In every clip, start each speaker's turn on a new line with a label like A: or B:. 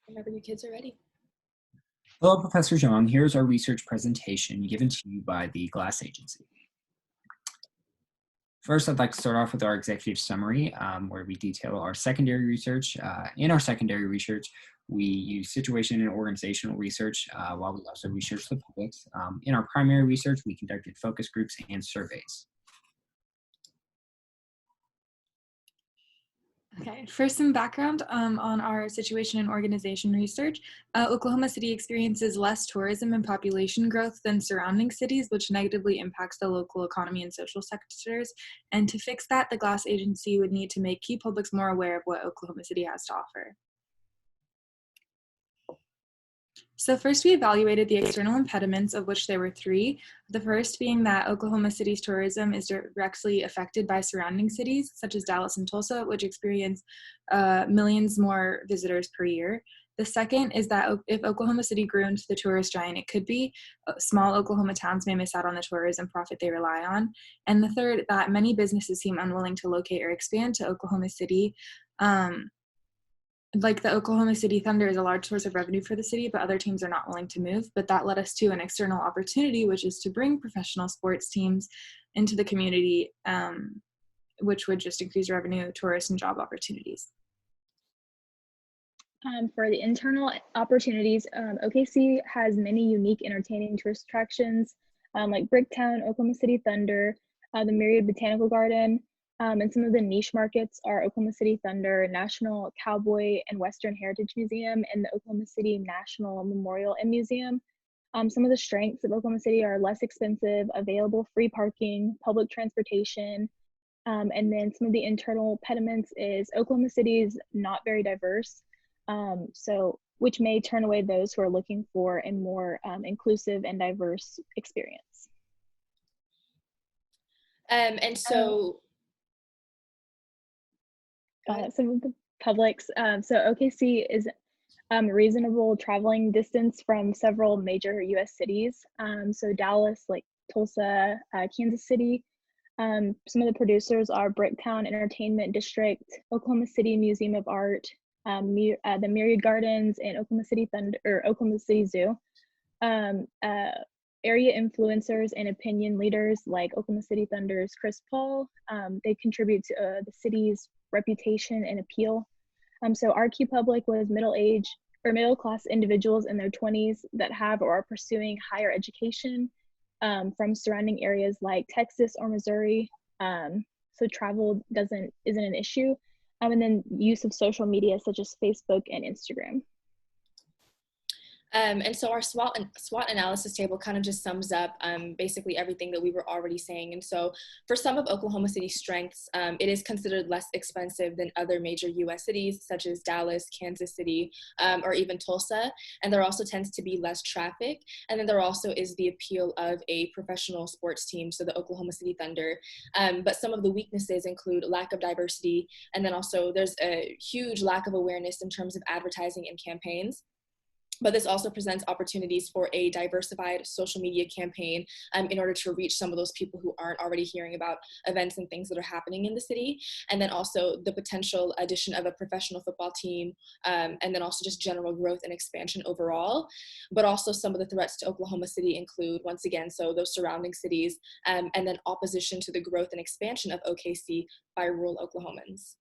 A: Whenever you kids are ready.
B: Hello, Professor Zhang. Here's our research presentation given to you by the GLASS Agency. First, I'd like to start off with our executive summary, where we detail our secondary research. In our secondary research, we use situation and organizational research, while we also research the publics. In our primary research, we conducted focus groups and surveys.
C: Okay, first some background on our situation and organization research. Oklahoma City experiences less tourism and population growth than surrounding cities, which negatively impacts the local economy and social sectors. And to fix that, the GLASS Agency would need to make key publics more aware of what Oklahoma City has to offer. So first we evaluated the external impediments, of which there were three. The first being that Oklahoma City's tourism is directly affected by surrounding cities, such as Dallas and Tulsa, which experience millions more visitors per year. The second is that if Oklahoma City grew into the tourist giant it could be, small Oklahoma towns may miss out on the tourism profit they rely on. And the third, that many businesses seem unwilling to locate or expand to Oklahoma City. Like the Oklahoma City Thunder is a large source of revenue for the city, but other teams are not willing to move. But that led us to an external opportunity, which is to bring professional sports teams into the community, which would just increase revenue, tourist, and job opportunities.
D: For the internal opportunities, OKC has many unique, entertaining tourist attractions, like Bricktown, Oklahoma City Thunder, the Myriad Botanical Garden, and some of the niche markets are Oklahoma City Thunder, National Cowboy and Western Heritage Museum, and the Oklahoma City National Memorial and Museum. Some of the strengths of Oklahoma City are less expensive, available free parking, public transportation, and then some of the internal impediments is Oklahoma City is not very diverse, which may turn away those who are looking for a more inclusive and diverse experience.
A: And so
D: some of the publics. So OKC is a reasonable traveling distance from several major U.S. cities. So Dallas, like Tulsa, Kansas City. Some of the producers are Bricktown Entertainment District, Oklahoma City Museum of Art, the Myriad Gardens, and Oklahoma City Thunder or Oklahoma City Zoo. Area influencers and opinion leaders like Oklahoma City Thunder's Chris Paul. They contribute to the city's reputation and appeal. So our key public was middle-class individuals in their 20s that have or are pursuing higher education from surrounding areas like Texas or Missouri. So travel isn't an issue. And then use of social media such as Facebook and Instagram.
A: And so our SWOT analysis table kind of just sums up basically everything that we were already saying. And so for some of Oklahoma City's strengths, it is considered less expensive than other major US cities such as Dallas, Kansas City, or even Tulsa. And there also tends to be less traffic. And then there also is the appeal of a professional sports team, so the Oklahoma City Thunder. But some of the weaknesses include lack of diversity. And then also there's a huge lack of awareness in terms of advertising and campaigns. But this also presents opportunities for a diversified social media campaign in order to reach some of those people who aren't already hearing about events and things that are happening in the city. And then also the potential addition of a professional football team, and then also just general growth and expansion overall. But also some of the threats to Oklahoma City include, once again, so those surrounding cities, and then opposition to the growth and expansion of OKC by rural Oklahomans.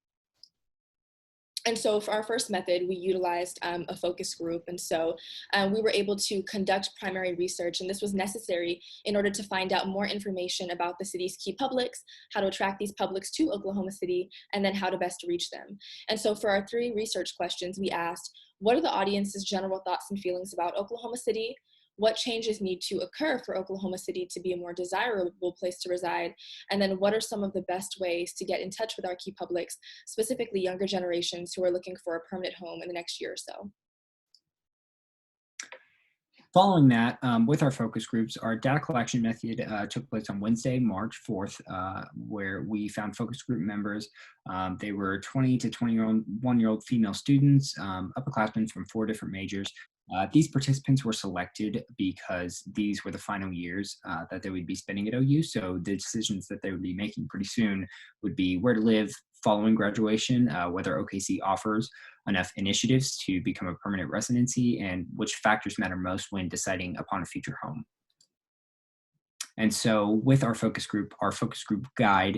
A: And so for our first method, we utilized a focus group. And so we were able to conduct primary research, and this was necessary in order to find out more information about the city's key publics, how to attract these publics to Oklahoma City, and then how to best reach them. And so for our 3 research questions, we asked, what are the audience's general thoughts and feelings about Oklahoma City? What changes need to occur for Oklahoma City to be a more desirable place to reside? And then what are some of the best ways to get in touch with our key publics, specifically younger generations who are looking for a permanent home in the next year or so?
B: Following that, with our focus groups, our data collection method took place on Wednesday, March 4th, where we found focus group members. They were 20 to 21-year-old female students, upperclassmen from 4 different majors. These participants were selected because these were the final years that they would be spending at OU. So the decisions that they would be making pretty soon would be where to live following graduation, whether OKC offers enough initiatives to become a permanent residency, and which factors matter most when deciding upon a future home. And so with our focus group guide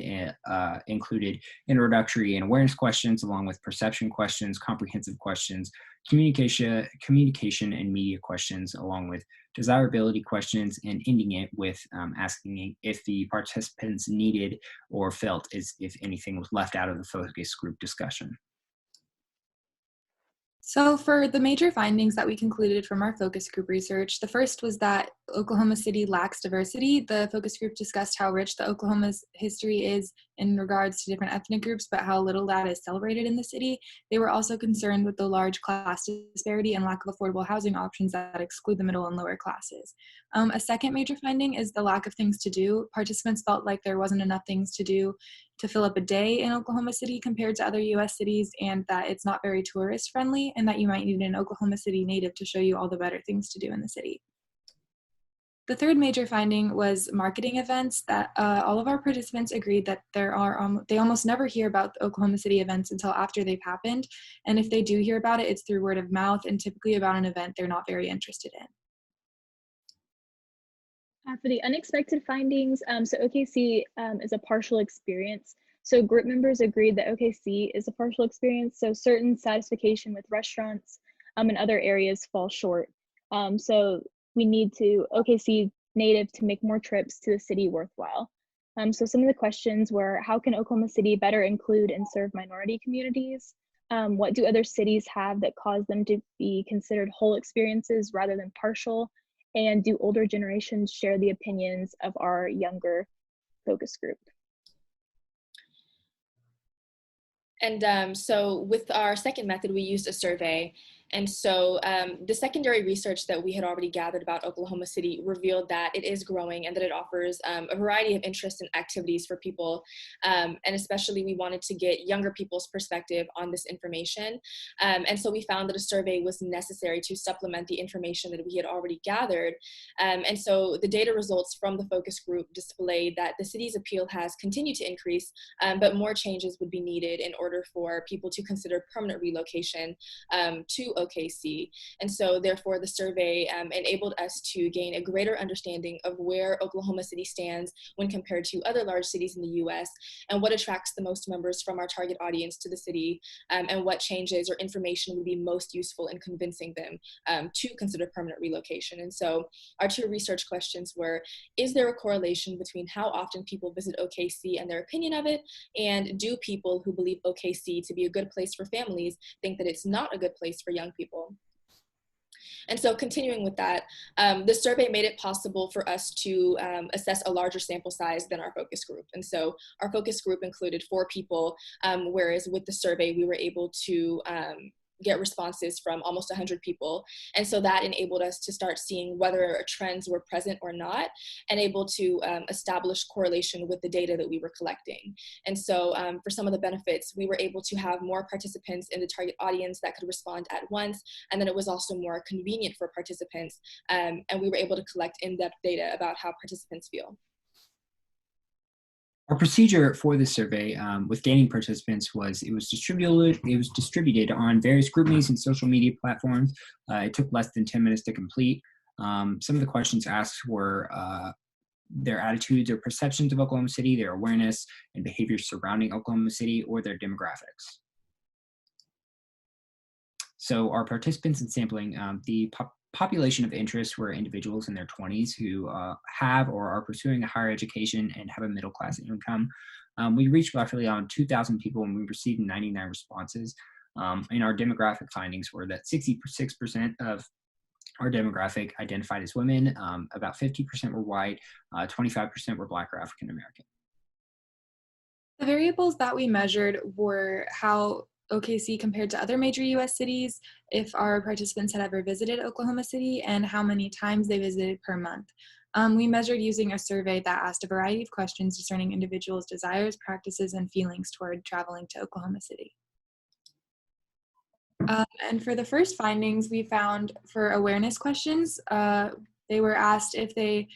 B: included introductory and awareness questions, along with perception questions, comprehensive questions, communication and media questions, along with desirability questions, and ending it with asking if the participants needed or felt as if anything was left out of the focus group discussion.
C: So for the major findings that we concluded from our focus group research, the first was that Oklahoma City lacks diversity. The focus group discussed how rich the Oklahoma's history is in regards to different ethnic groups, but how little that is celebrated in the city. They were also concerned with the large class disparity and lack of affordable housing options that exclude the middle and lower classes. A second major finding is the lack of things to do. Participants felt like there wasn't enough things to do to fill up a day in Oklahoma City compared to other US cities, and that it's not very tourist friendly, and that you might need an Oklahoma City native to show you all the better things to do in the city. The third major finding was marketing events, that all of our participants agreed that they almost never hear about the Oklahoma City events until after they've happened, and if they do hear about it, it's through word of mouth and typically about an event they're not very interested in.
D: For the unexpected findings, so OKC is a partial experience. So group members agreed that OKC is a partial experience, so certain satisfaction with restaurants and other areas fall short. So we need OKC native to make more trips to the city worthwhile. So some of the questions were, how can Oklahoma City better include and serve minority communities? What do other cities have that cause them to be considered whole experiences rather than partial? And do older generations share the opinions of our younger focus group?
A: And so with our second method, we used a survey. And so the secondary research that we had already gathered about Oklahoma City revealed that it is growing and that it offers a variety of interests and activities for people. And especially we wanted to get younger people's perspective on this information. And so we found that a survey was necessary to supplement the information that we had already gathered. And so the data results from the focus group displayed that the city's appeal has continued to increase, but more changes would be needed in order for people to consider permanent relocation to OKC. And so therefore the survey enabled us to gain a greater understanding of where Oklahoma City stands when compared to other large cities in the US, and what attracts the most members from our target audience to the city, and what changes or information would be most useful in convincing them to consider permanent relocation. And so our two research questions were, is there a correlation between how often people visit OKC and their opinion of it, and do people who believe OKC to be a good place for families think that it's not a good place for young people? And so continuing with that, the survey made it possible for us to assess a larger sample size than our focus group. And so our focus group included 4 people, whereas with the survey, we were able to get responses from almost 100 people. And so that enabled us to start seeing whether trends were present or not, and able to establish correlation with the data that we were collecting. And so for some of the benefits, we were able to have more participants in the target audience that could respond at once. And then it was also more convenient for participants. And we were able to collect in-depth data about how participants feel.
B: Our procedure for this survey with gaining participants was it was distributed on various GroupMe's and social media platforms. It took less than 10 minutes to complete. Some of the questions asked were their attitudes or perceptions of Oklahoma City, their awareness and behaviors surrounding Oklahoma City, or their demographics. So our participants in sampling, the population of interest were individuals in their 20s who have or are pursuing a higher education and have a middle-class income. We reached roughly on 2,000 people and we received 99 responses. And our demographic findings were that 66% of our demographic identified as women, about 50% were white, 25% were Black or African American.
C: The variables that we measured were how OKC compared to other major US cities, if our participants had ever visited Oklahoma City, and how many times they visited per month. We measured using a survey that asked a variety of questions discerning individuals' desires, practices, and feelings toward traveling to Oklahoma City. And for the first findings, we found for awareness questions, they were asked if they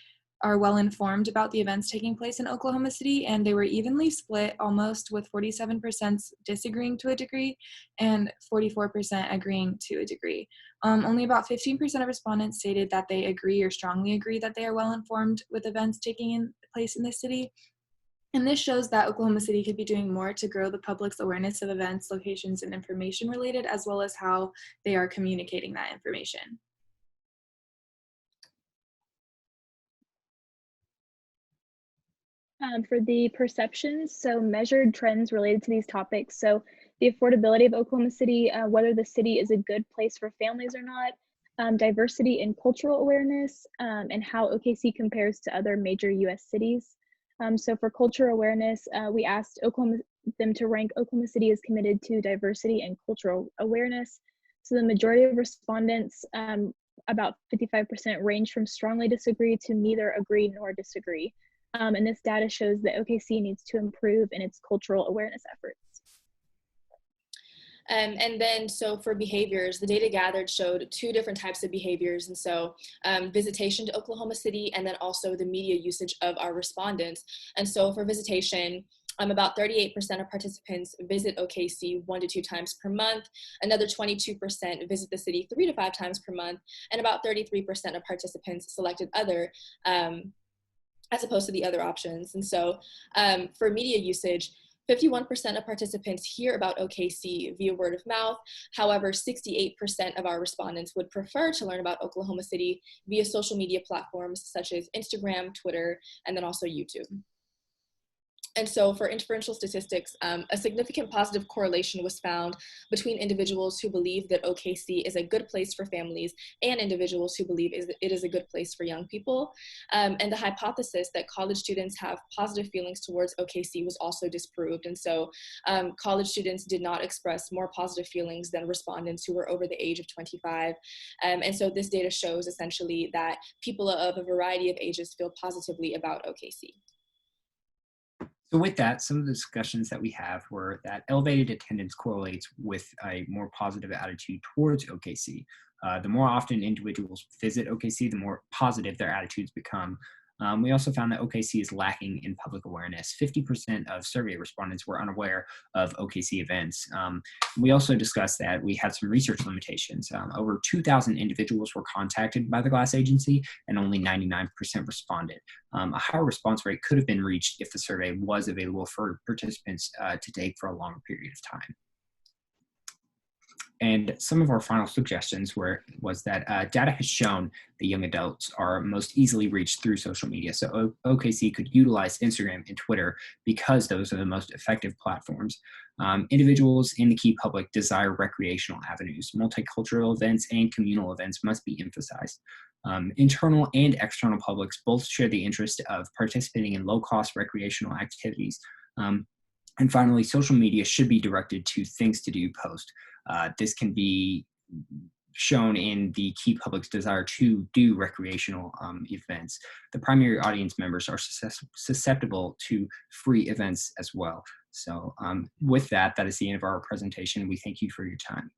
C: are well informed about the events taking place in Oklahoma City, and they were evenly split almost, with 47% disagreeing to a degree and 44% agreeing to a degree. Only about 15% of respondents stated that they agree or strongly agree that they are well informed with events taking place in the city. And this shows that Oklahoma City could be doing more to grow the public's awareness of events, locations, and information related, as well as how they are communicating that information.
D: For the perceptions, so measured trends related to these topics. So the affordability of Oklahoma City, whether the city is a good place for families or not, diversity and cultural awareness, and how OKC compares to other major US cities. So for cultural awareness, we asked them to rank Oklahoma City as committed to diversity and cultural awareness. So the majority of respondents, about 55%, range from strongly disagree to neither agree nor disagree. And this data shows that OKC needs to improve in its cultural awareness efforts.
A: And then, so for behaviors, the data gathered showed two different types of behaviors. And so visitation to Oklahoma City, and then also the media usage of our respondents. And so for visitation, about 38% of participants visit OKC 1 to 2 times per month. Another 22% visit the city 3 to 5 times per month. And about 33% of participants selected other, as opposed to the other options. And so for media usage, 51% of participants hear about OKC via word of mouth. However, 68% of our respondents would prefer to learn about Oklahoma City via social media platforms such as Instagram, Twitter, and then also YouTube. And so for inferential statistics, a significant positive correlation was found between individuals who believe that OKC is a good place for families and individuals who believe it is a good place for young people. And the hypothesis that college students have positive feelings towards OKC was also disproved. And so college students did not express more positive feelings than respondents who were over the age of 25. And so this data shows essentially that people of a variety of ages feel positively about OKC.
B: So with that, some of the discussions that we have were that elevated attendance correlates with a more positive attitude towards OKC. The more often individuals visit OKC, the more positive their attitudes become. We also found that OKC is lacking in public awareness. 50% of survey respondents were unaware of OKC events. We also discussed that we had some research limitations. Over 2,000 individuals were contacted by the GLASS agency, and only 99% responded. A higher response rate could have been reached if the survey was available for participants to take for a longer period of time. And some of our final suggestions was that data has shown that young adults are most easily reached through social media. So OKC could utilize Instagram and Twitter because those are the most effective platforms. Individuals in the key public desire recreational avenues. Multicultural events and communal events must be emphasized. Internal and external publics both share the interest of participating in low-cost recreational activities. And finally, social media should be directed to things to do post. This can be shown in the key public's desire to do recreational events. The primary audience members are susceptible to free events as well. So with that, that is the end of our presentation. We thank you for your time.